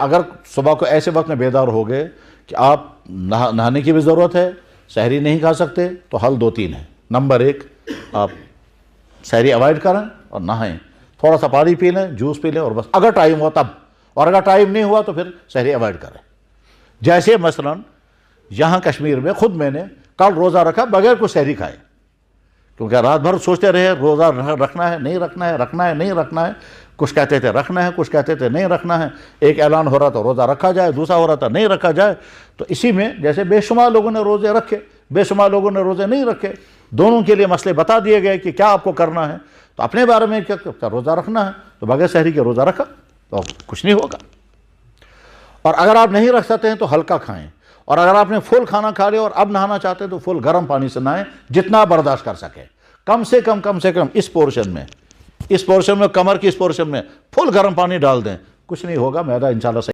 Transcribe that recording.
اگر صبح کو ایسے وقت میں بیدار ہو گئے کہ آپ نہانے کی بھی ضرورت ہے، سحری نہیں کھا سکتے، تو حل 2-3 ہیں۔ نمبر 1، آپ سحری اوائڈ کریں اور نہائیں، تھوڑا سا پانی پی لیں، جوس پی لیں، اور بس اگر ٹائم ہوا تب، اور اگر ٹائم نہیں ہوا تو پھر سحری اوائڈ کریں۔ جیسے مثلا یہاں کشمیر میں خود میں نے کل روزہ رکھا بغیر کچھ سحری کھائے، کیونکہ رات بھر سوچتے رہے روزہ رکھنا ہے نہیں رکھنا ہے، رکھنا ہے نہیں رکھنا ہے، کچھ کہتے تھے رکھنا ہے، کچھ کہتے تھے نہیں رکھنا ہے، ایک اعلان ہو رہا تھا روزہ رکھا جائے، دوسرا ہو رہا تھا نہیں رکھا جائے۔ تو اسی میں جیسے بے شمار لوگوں نے روزے رکھے، بے شمار لوگوں نے روزے نہیں رکھے، دونوں کے لیے مسئلے بتا دیے گئے کہ کیا آپ کو کرنا ہے۔ تو اپنے بارے میں کیا روزہ رکھنا ہے تو بغیر سحری کے روزہ رکھا تو کچھ نہیں ہوگا، اور اگر آپ نہیں رکھ سکتے ہیں تو ہلکا کھائیں، اور اگر آپ نے فل کھانا کھا لیا اور اب نہانا چاہتے ہیں تو فل گرم پانی سے نہائیں، جتنا برداشت کر سکیں، کم سے کم اس پورشن میں کمر کی اس پورشن میں فل گرم پانی ڈال دیں، کچھ نہیں ہوگا، معدہ انشاءاللہ صحیح